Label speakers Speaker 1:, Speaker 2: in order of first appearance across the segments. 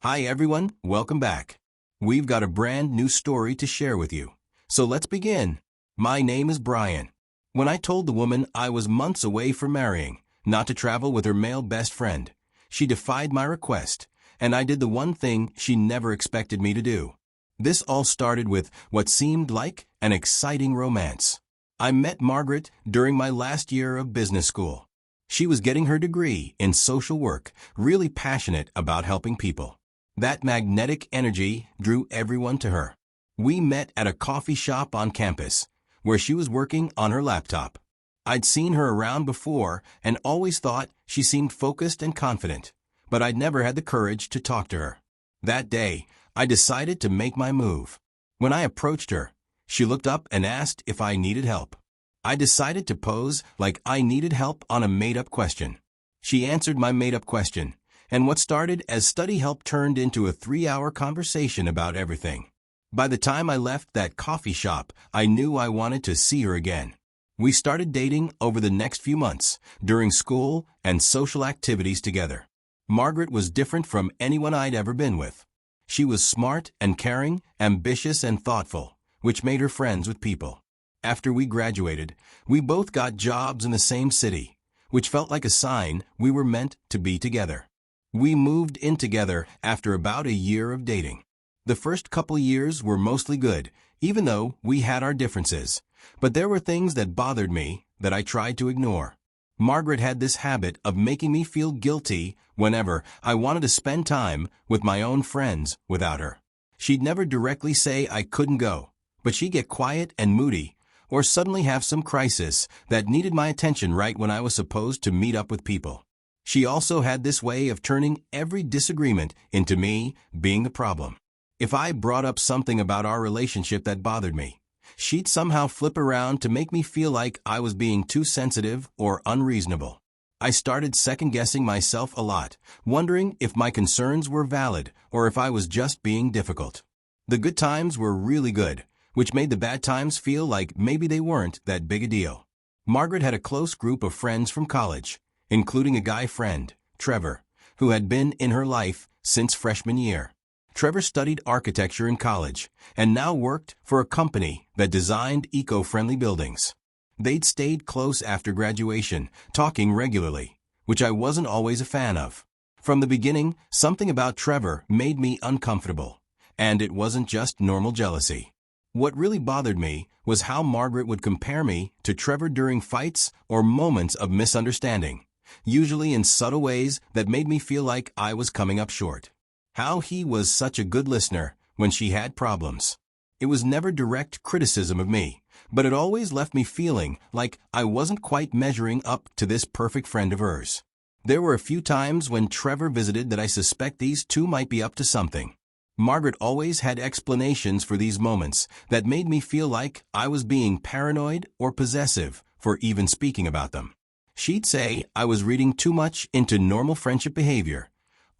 Speaker 1: Hi everyone, welcome back. We've got a brand new story to share with you. So let's begin. My name is Brian. When I told the woman I was months away from marrying, not to travel with her male best friend, she defied my request, and I did the one thing she never expected me to do. This all started with what seemed like an exciting romance. I met Margaret during my last year of business school. She was getting her degree in social work, really passionate about helping people. That magnetic energy drew everyone to her. We met at a coffee shop on campus, where she was working on her laptop. I'd seen her around before and always thought she seemed focused and confident, but I'd never had the courage to talk to her. That day, I decided to make my move. When I approached her, she looked up and asked if I needed help. I decided to pose like I needed help on a made-up question. She answered my made-up question, and what started as study help turned into a 3-hour conversation about everything. By the time I left that coffee shop, I knew I wanted to see her again. We started dating over the next few months, during school and social activities together. Margaret was different from anyone I'd ever been with. She was smart and caring, ambitious and thoughtful, which made her friends with people. After we graduated, we both got jobs in the same city, which felt like a sign we were meant to be together. We moved in together after about a year of dating. The first couple years were mostly good, even though we had our differences. But there were things that bothered me that I tried to ignore. Margaret had this habit of making me feel guilty whenever I wanted to spend time with my own friends without her. She'd never directly say I couldn't go, but she'd get quiet and moody, or suddenly have some crisis that needed my attention right when I was supposed to meet up with people. She also had this way of turning every disagreement into me being the problem. If I brought up something about our relationship that bothered me, she'd somehow flip around to make me feel like I was being too sensitive or unreasonable. I started second-guessing myself a lot, wondering if my concerns were valid or if I was just being difficult. The good times were really good, which made the bad times feel like maybe they weren't that big a deal. Margaret had a close group of friends from college, including a guy friend, Trevor, who had been in her life since freshman year. Trevor studied architecture in college and now worked for a company that designed eco-friendly buildings. They'd stayed close after graduation, talking regularly, which I wasn't always a fan of. From the beginning, something about Trevor made me uncomfortable, and it wasn't just normal jealousy. What really bothered me was how Margaret would compare me to Trevor during fights or moments of misunderstanding, usually in subtle ways that made me feel like I was coming up short. How he was such a good listener when she had problems. It was never direct criticism of me, but it always left me feeling like I wasn't quite measuring up to this perfect friend of hers. There were a few times when Trevor visited that I suspect these two might be up to something. Margaret always had explanations for these moments that made me feel like I was being paranoid or possessive for even speaking about them. She'd say I was reading too much into normal friendship behavior,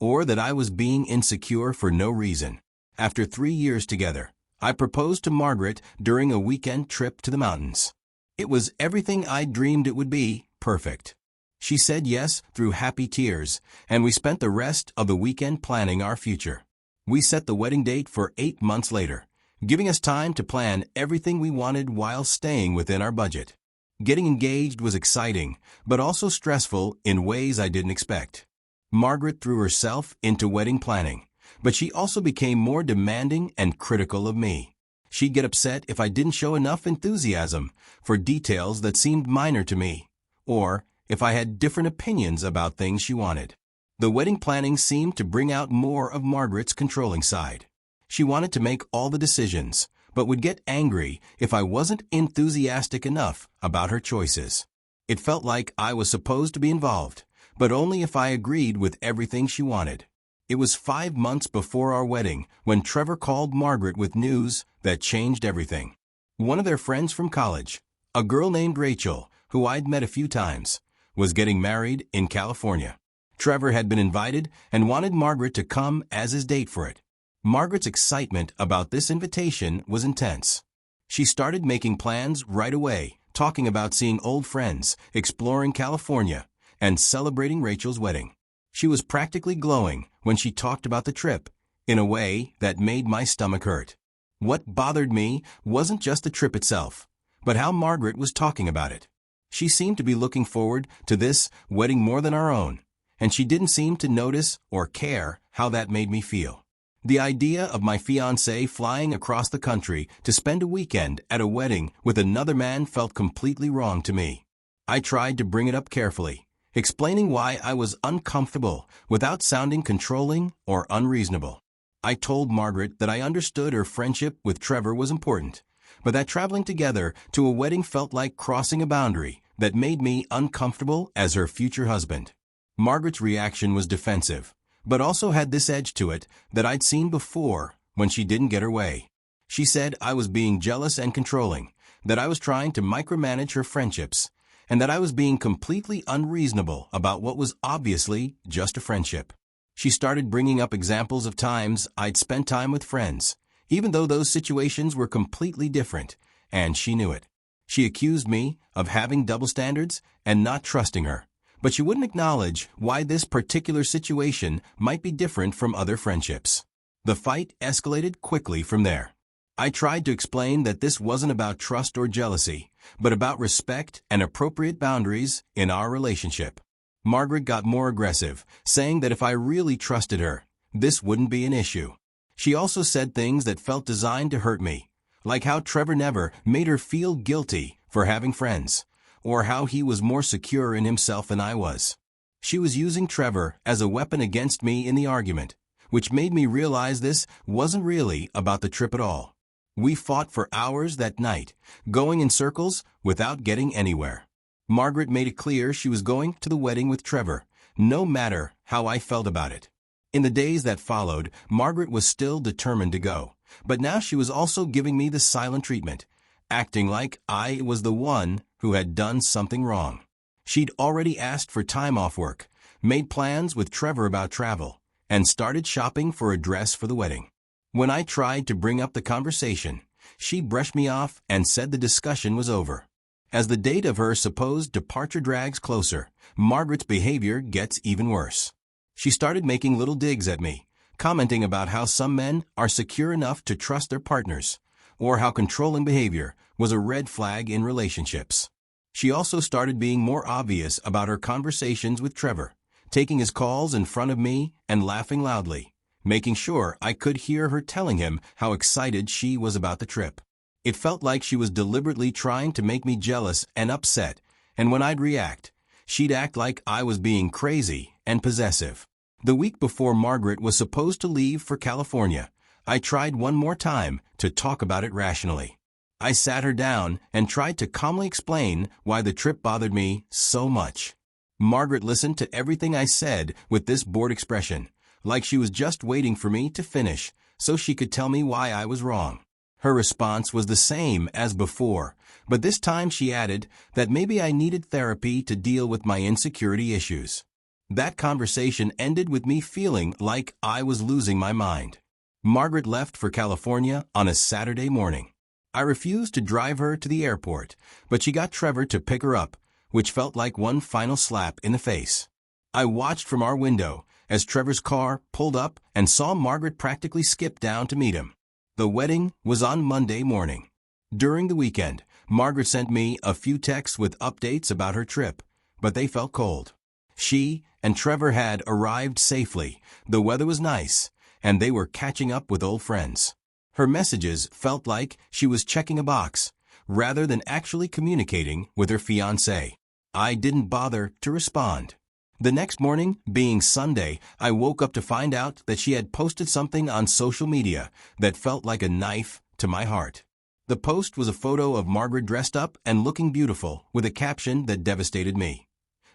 Speaker 1: or that I was being insecure for no reason. After 3 years together, I proposed to Margaret during a weekend trip to the mountains. It was everything I dreamed it would be, perfect. She said yes through happy tears, and we spent the rest of the weekend planning our future. We set the wedding date for 8 months later, giving us time to plan everything we wanted while staying within our budget. Getting engaged was exciting, but also stressful in ways I didn't expect. Margaret threw herself into wedding planning, but she also became more demanding and critical of me. She'd get upset if I didn't show enough enthusiasm for details that seemed minor to me, or if I had different opinions about things she wanted. The wedding planning seemed to bring out more of Margaret's controlling side. She wanted to make all the decisions, but would get angry if I wasn't enthusiastic enough about her choices. It felt like I was supposed to be involved, but only if I agreed with everything she wanted. It was 5 months before our wedding when Trevor called Margaret with news that changed everything. One of their friends from college, a girl named Rachel, who I'd met a few times, was getting married in California. Trevor had been invited and wanted Margaret to come as his date for it. Margaret's excitement about this invitation was intense. She started making plans right away, talking about seeing old friends, exploring California, and celebrating Rachel's wedding. She was practically glowing when she talked about the trip in a way that made my stomach hurt. What bothered me wasn't just the trip itself, but how Margaret was talking about it. She seemed to be looking forward to this wedding more than our own, and she didn't seem to notice or care how that made me feel. The idea of my fiancé flying across the country to spend a weekend at a wedding with another man felt completely wrong to me. I tried to bring it up carefully, explaining why I was uncomfortable without sounding controlling or unreasonable. I told Margaret that I understood her friendship with Trevor was important, but that traveling together to a wedding felt like crossing a boundary that made me uncomfortable as her future husband. Margaret's reaction was defensive, but also had this edge to it that I'd seen before when she didn't get her way. She said I was being jealous and controlling, that I was trying to micromanage her friendships, and that I was being completely unreasonable about what was obviously just a friendship. She started bringing up examples of times I'd spent time with friends, even though those situations were completely different, and she knew it. She accused me of having double standards and not trusting her, but she wouldn't acknowledge why this particular situation might be different from other friendships. The fight escalated quickly from there. I tried to explain that this wasn't about trust or jealousy, but about respect and appropriate boundaries in our relationship. Margaret got more aggressive, saying that if I really trusted her, this wouldn't be an issue. She also said things that felt designed to hurt me, like how Trevor never made her feel guilty for having friends, or how he was more secure in himself than I was. She was using Trevor as a weapon against me in the argument, which made me realize this wasn't really about the trip at all. We fought for hours that night, going in circles without getting anywhere. Margaret made it clear she was going to the wedding with Trevor, no matter how I felt about it. In the days that followed, Margaret was still determined to go, but now she was also giving me the silent treatment, acting like I was the one who had done something wrong. She'd already asked for time off work, made plans with Trevor about travel, and started shopping for a dress for the wedding. When I tried to bring up the conversation, she brushed me off and said the discussion was over. As the date of her supposed departure drags closer, Margaret's behavior gets even worse. She started making little digs at me, commenting about how some men are secure enough to trust their partners, or how controlling behavior was a red flag in relationships. She also started being more obvious about her conversations with Trevor, taking his calls in front of me and laughing loudly, making sure I could hear her telling him how excited she was about the trip. It felt like she was deliberately trying to make me jealous and upset, and when I'd react, she'd act like I was being crazy and possessive. The week before Margaret was supposed to leave for California, I tried one more time to talk about it rationally. I sat her down and tried to calmly explain why the trip bothered me so much. Margaret listened to everything I said with this bored expression, like she was just waiting for me to finish so she could tell me why I was wrong. Her response was the same as before, but this time she added that maybe I needed therapy to deal with my insecurity issues. That conversation ended with me feeling like I was losing my mind. Margaret left for California on a Saturday morning. I refused to drive her to the airport, but she got Trevor to pick her up, which felt like one final slap in the face. I watched from our window as Trevor's car pulled up and saw Margaret practically skip down to meet him. The wedding was on Monday morning. During the weekend, Margaret sent me a few texts with updates about her trip, but they felt cold. She and Trevor had arrived safely, the weather was nice, and they were catching up with old friends. Her messages felt like she was checking a box, rather than actually communicating with her fiancé. I didn't bother to respond. The next morning, being Sunday, I woke up to find out that she had posted something on social media that felt like a knife to my heart. The post was a photo of Margaret dressed up and looking beautiful with a caption that devastated me.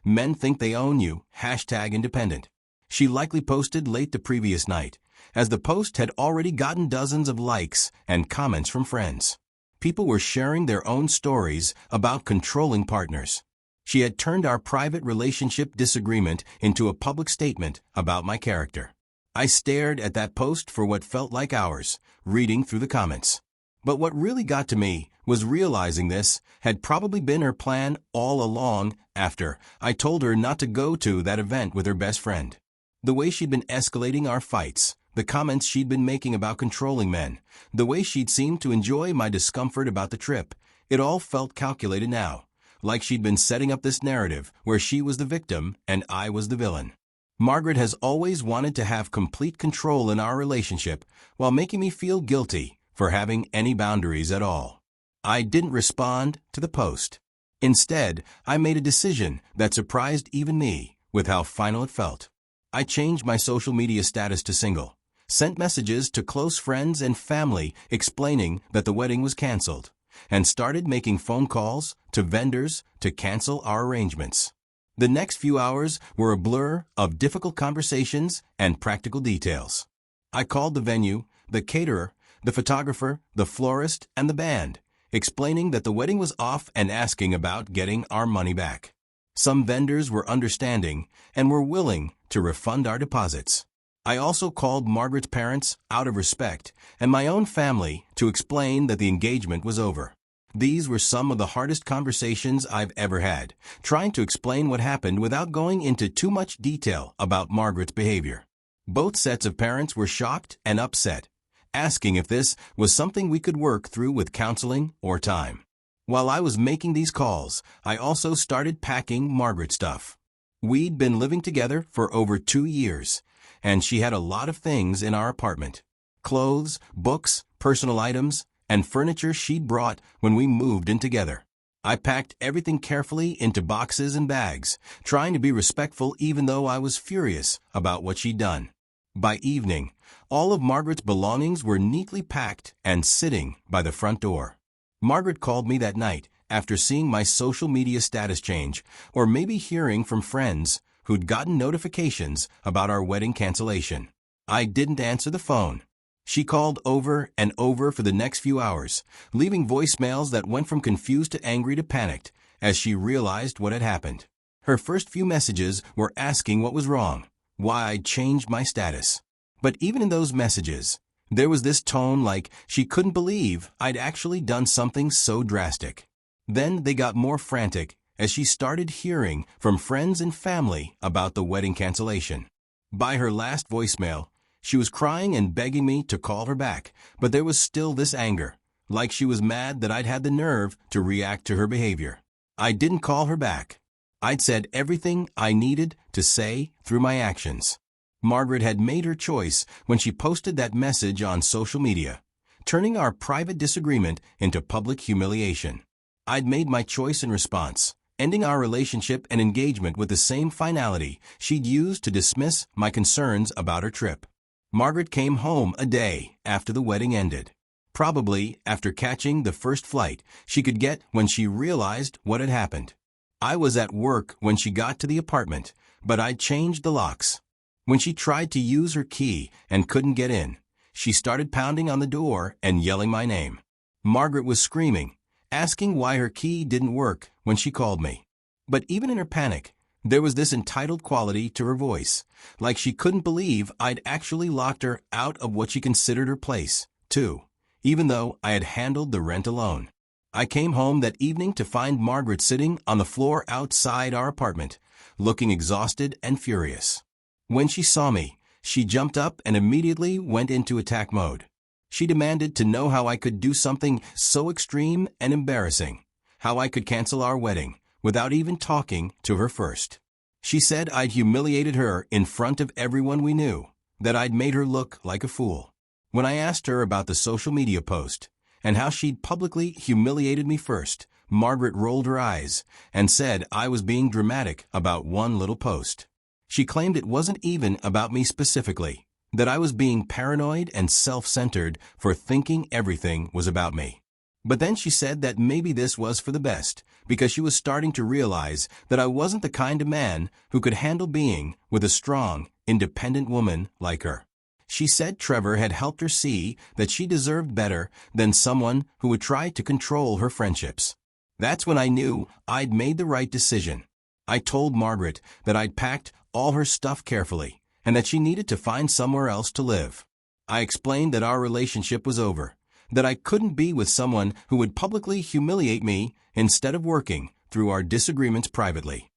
Speaker 1: "Men think they own you, #independent." She likely posted late the previous night, as the post had already gotten dozens of likes and comments from friends. People were sharing their own stories about controlling partners. She had turned our private relationship disagreement into a public statement about my character. I stared at that post for what felt like hours, reading through the comments. But what really got to me was realizing this had probably been her plan all along after I told her not to go to that event with her best friend. The way she'd been escalating our fights the comments she'd been making about controlling men, the way she'd seemed to enjoy my discomfort about the trip. It all felt calculated now, like she'd been setting up this narrative where she was the victim and I was the villain. Margaret has always wanted to have complete control in our relationship while making me feel guilty for having any boundaries at all. I didn't respond to the post. Instead, I made a decision that surprised even me with how final it felt. I changed my social media status to single, sent messages to close friends and family explaining that the wedding was canceled, and started making phone calls to vendors to cancel our arrangements. The next few hours were a blur of difficult conversations and practical details. I called the venue, the caterer, the photographer, the florist, and the band, explaining that the wedding was off and asking about getting our money back. Some vendors were understanding and were willing to refund our deposits. I also called Margaret's parents out of respect and my own family to explain that the engagement was over. These were some of the hardest conversations I've ever had, trying to explain what happened without going into too much detail about Margaret's behavior. Both sets of parents were shocked and upset, asking if this was something we could work through with counseling or time. While I was making these calls, I also started packing Margaret's stuff. We'd been living together for over 2 years, and she had a lot of things in our apartment. Clothes, books, personal items, and furniture she'd brought when we moved in together. I packed everything carefully into boxes and bags, trying to be respectful even though I was furious about what she'd done. By evening, all of Margaret's belongings were neatly packed and sitting by the front door. Margaret called me that night after seeing my social media status change, or maybe hearing from friends who'd gotten notifications about our wedding cancellation. I didn't answer the phone. She called over and over for the next few hours, leaving voicemails that went from confused to angry to panicked as she realized what had happened. Her first few messages were asking what was wrong, why I'd changed my status. But even in those messages, there was this tone like she couldn't believe I'd actually done something so drastic. Then they got more frantic as she started hearing from friends and family about the wedding cancellation. By her last voicemail, she was crying and begging me to call her back, but there was still this anger, like she was mad that I'd had the nerve to react to her behavior. I didn't call her back. I'd said everything I needed to say through my actions. Margaret had made her choice when she posted that message on social media, turning our private disagreement into public humiliation. I'd made my choice in response, ending our relationship and engagement with the same finality she'd used to dismiss my concerns about her trip. Margaret came home a day after the wedding ended, probably after catching the first flight she could get when she realized what had happened. I was at work when she got to the apartment, but I'd changed the locks. When she tried to use her key and couldn't get in, she started pounding on the door and yelling my name. Margaret was screaming, asking why her key didn't work when she called me. But even in her panic, there was this entitled quality to her voice, like she couldn't believe I'd actually locked her out of what she considered her place, too, even though I had handled the rent alone. I came home that evening to find Margaret sitting on the floor outside our apartment, looking exhausted and furious. When she saw me, she jumped up and immediately went into attack mode. She demanded to know how I could do something so extreme and embarrassing, how I could cancel our wedding, without even talking to her first. She said I'd humiliated her in front of everyone we knew, that I'd made her look like a fool. When I asked her about the social media post and how she'd publicly humiliated me first, Margaret rolled her eyes and said I was being dramatic about one little post. She claimed it wasn't even about me specifically, that I was being paranoid and self-centered for thinking everything was about me. But then she said that maybe this was for the best, because she was starting to realize that I wasn't the kind of man who could handle being with a strong, independent woman like her. She said Trevor had helped her see that she deserved better than someone who would try to control her friendships. That's when I knew I'd made the right decision. I told Margaret that I'd packed all her stuff carefully and that she needed to find somewhere else to live. I explained that our relationship was over, that I couldn't be with someone who would publicly humiliate me instead of working through our disagreements privately.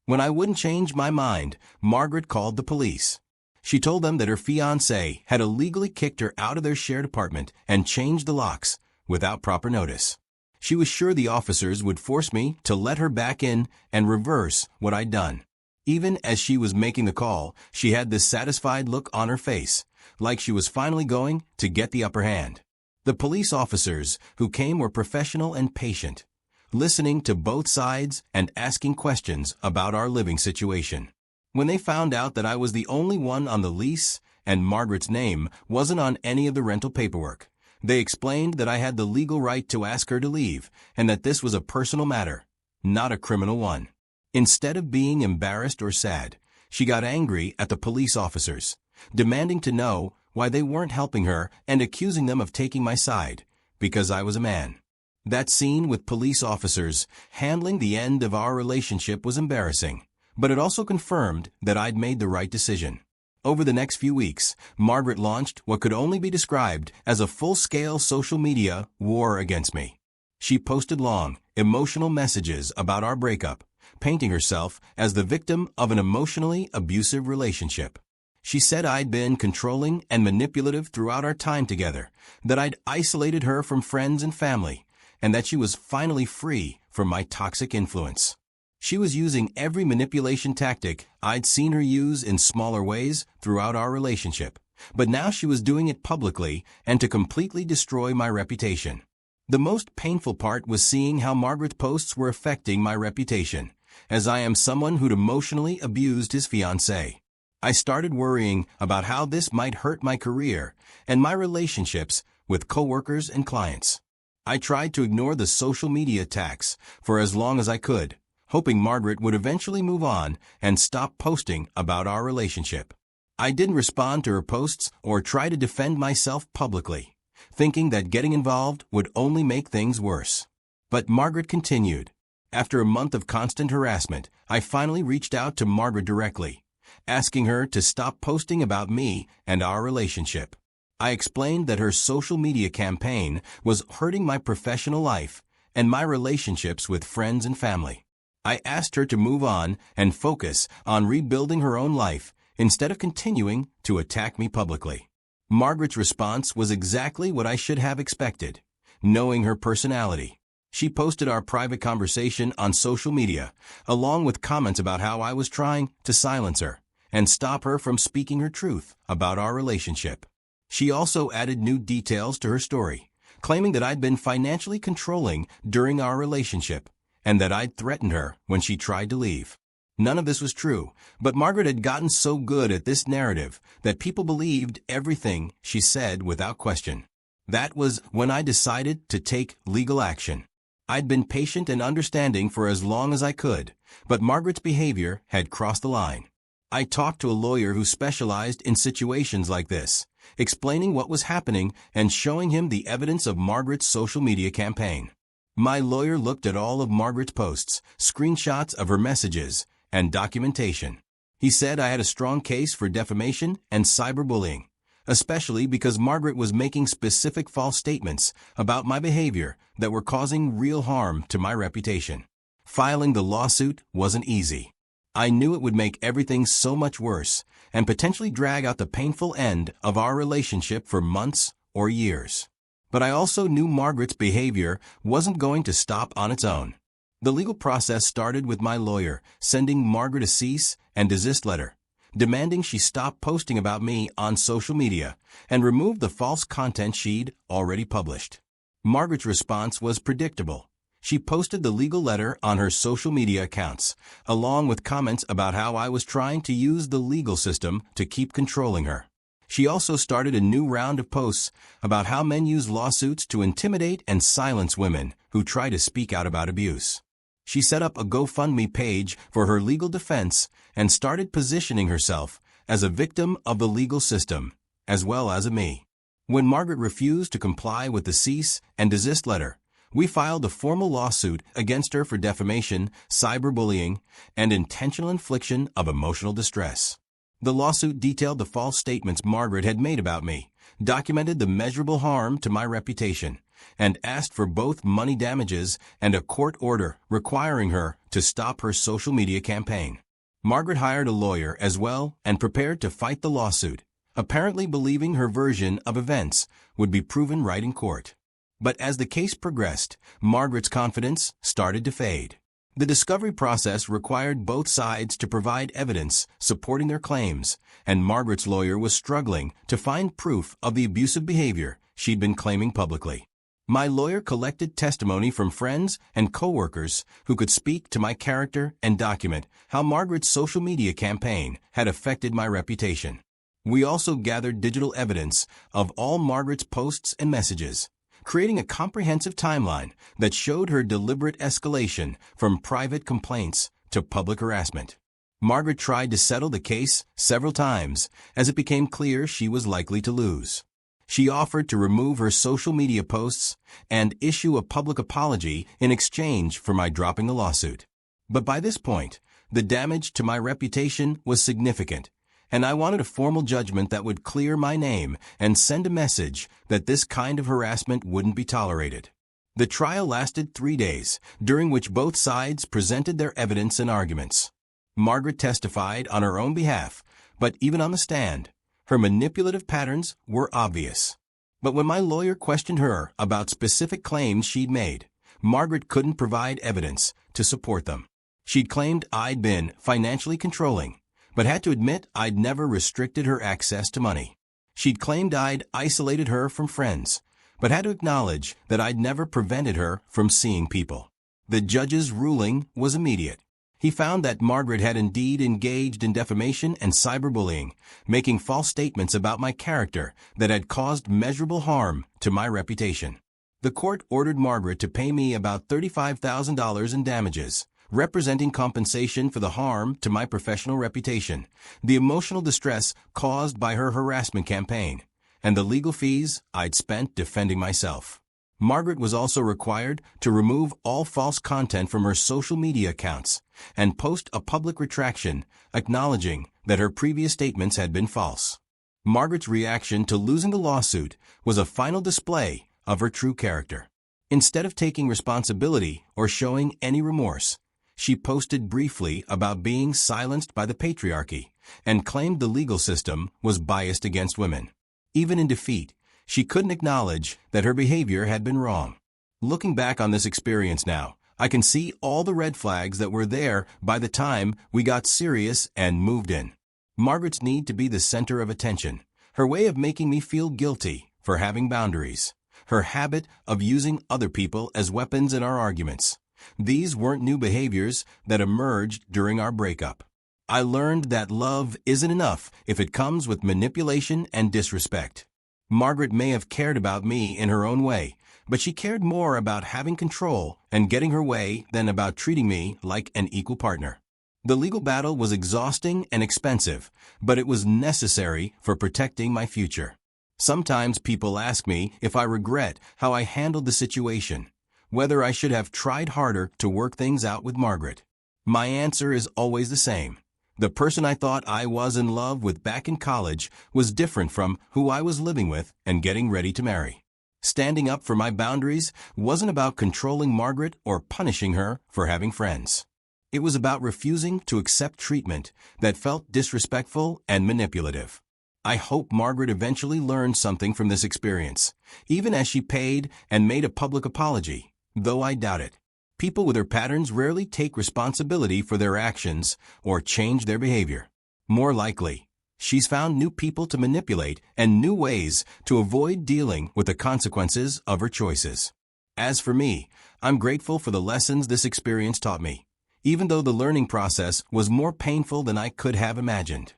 Speaker 1: When I wouldn't change my mind, Margaret called the police. She told them that her fiancé had illegally kicked her out of their shared apartment and changed the locks without proper notice. She was sure the officers would force me to let her back in and reverse what I'd done. Even as she was making the call, she had this satisfied look on her face, like she was finally going to get the upper hand. The police officers who came were professional and patient, listening to both sides and asking questions about our living situation. When they found out that I was the only one on the lease and Margaret's name wasn't on any of the rental paperwork, they explained that I had the legal right to ask her to leave and that this was a personal matter, not a criminal one. Instead of being embarrassed or sad, she got angry at the police officers, demanding to know why they weren't helping her and accusing them of taking my side because I was a man. That scene with police officers handling the end of our relationship was embarrassing, but it also confirmed that I'd made the right decision. Over the next few weeks, Margaret launched what could only be described as a full-scale social media war against me. She posted long, emotional messages about our breakup, painting herself as the victim of an emotionally abusive relationship. She said I'd been controlling and manipulative throughout our time together, that I'd isolated her from friends and family, and that she was finally free from my toxic influence. She was using every manipulation tactic I'd seen her use in smaller ways throughout our relationship, but now she was doing it publicly and to completely destroy my reputation. The most painful part was seeing how Margaret's posts were affecting my reputation, as I am someone who'd emotionally abused his fiancée. I started worrying about how this might hurt my career and my relationships with coworkers and clients. I tried to ignore the social media attacks for as long as I could, hoping Margaret would eventually move on and stop posting about our relationship. I didn't respond to her posts or try to defend myself publicly, thinking that getting involved would only make things worse. But Margaret continued. After a month of constant harassment, I finally reached out to Margaret directly, asking her to stop posting about me and our relationship. I explained that her social media campaign was hurting my professional life and my relationships with friends and family. I asked her to move on and focus on rebuilding her own life instead of continuing to attack me publicly. Margaret's response was exactly what I should have expected, knowing her personality. She posted our private conversation on social media, along with comments about how I was trying to silence her and stop her from speaking her truth about our relationship. She also added new details to her story, claiming that I'd been financially controlling during our relationship and that I'd threatened her when she tried to leave. None of this was true, but Margaret had gotten so good at this narrative that people believed everything she said without question. That was when I decided to take legal action. I'd been patient and understanding for as long as I could, but Margaret's behavior had crossed the line. I talked to a lawyer who specialized in situations like this, explaining what was happening and showing him the evidence of Margaret's social media campaign. My lawyer looked at all of Margaret's posts, screenshots of her messages, and documentation. He said I had a strong case for defamation and cyberbullying, especially because Margaret was making specific false statements about my behavior that were causing real harm to my reputation. Filing the lawsuit wasn't easy. I knew it would make everything so much worse and potentially drag out the painful end of our relationship for months or years. But I also knew Margaret's behavior wasn't going to stop on its own. The legal process started with my lawyer sending Margaret a cease and desist letter, demanding she stop posting about me on social media and remove the false content she'd already published. Margaret's response was predictable. She posted the legal letter on her social media accounts, along with comments about how I was trying to use the legal system to keep controlling her. She also started a new round of posts about how men use lawsuits to intimidate and silence women who try to speak out about abuse. She set up a GoFundMe page for her legal defense and started positioning herself as a victim of the legal system, as well as a me. When Margaret refused to comply with the cease and desist letter, we filed a formal lawsuit against her for defamation, cyberbullying, and intentional infliction of emotional distress. The lawsuit detailed the false statements Margaret had made about me, documented the measurable harm to my reputation, and asked for both money damages and a court order requiring her to stop her social media campaign. Margaret hired a lawyer as well and prepared to fight the lawsuit, apparently believing her version of events would be proven right in court. But as the case progressed, Margaret's confidence started to fade. The discovery process required both sides to provide evidence supporting their claims, and Margaret's lawyer was struggling to find proof of the abusive behavior she'd been claiming publicly. My lawyer collected testimony from friends and coworkers who could speak to my character and document how Margaret's social media campaign had affected my reputation. We also gathered digital evidence of all Margaret's posts and messages, creating a comprehensive timeline that showed her deliberate escalation from private complaints to public harassment. Margaret tried to settle the case several times as it became clear she was likely to lose. She offered to remove her social media posts and issue a public apology in exchange for my dropping the lawsuit. But by this point, the damage to my reputation was significant, and I wanted a formal judgment that would clear my name and send a message that this kind of harassment wouldn't be tolerated. The trial lasted 3 days, during which both sides presented their evidence and arguments. Margaret testified on her own behalf, but even on the stand, her manipulative patterns were obvious. But when my lawyer questioned her about specific claims she'd made, Margaret couldn't provide evidence to support them. She'd claimed I'd been financially controlling, but had to admit I'd never restricted her access to money. She'd claimed I'd isolated her from friends, but had to acknowledge that I'd never prevented her from seeing people. The judge's ruling was immediate. He found that Margaret had indeed engaged in defamation and cyberbullying, making false statements about my character that had caused measurable harm to my reputation. The court ordered Margaret to pay me about $35,000 in damages, representing compensation for the harm to my professional reputation, the emotional distress caused by her harassment campaign, and the legal fees I'd spent defending myself. Margaret was also required to remove all false content from her social media accounts and post a public retraction acknowledging that her previous statements had been false. Margaret's reaction to losing the lawsuit was a final display of her true character. Instead of taking responsibility or showing any remorse, she posted briefly about being silenced by the patriarchy and claimed the legal system was biased against women. Even in defeat, she couldn't acknowledge that her behavior had been wrong. Looking back on this experience now, I can see all the red flags that were there by the time we got serious and moved in. Margaret's need to be the center of attention, her way of making me feel guilty for having boundaries, her habit of using other people as weapons in our arguments. These weren't new behaviors that emerged during our breakup. I learned that love isn't enough if it comes with manipulation and disrespect. Margaret may have cared about me in her own way, but she cared more about having control and getting her way than about treating me like an equal partner. The legal battle was exhausting and expensive, but it was necessary for protecting my future. Sometimes people ask me if I regret how I handled the situation, whether I should have tried harder to work things out with Margaret. My answer is always the same. The person I thought I was in love with back in college was different from who I was living with and getting ready to marry. Standing up for my boundaries wasn't about controlling Margaret or punishing her for having friends. It was about refusing to accept treatment that felt disrespectful and manipulative. I hope Margaret eventually learned something from this experience, even as she paid and made a public apology, though I doubt it. People with her patterns rarely take responsibility for their actions or change their behavior. More likely, she's found new people to manipulate and new ways to avoid dealing with the consequences of her choices. As for me, I'm grateful for the lessons this experience taught me, even though the learning process was more painful than I could have imagined.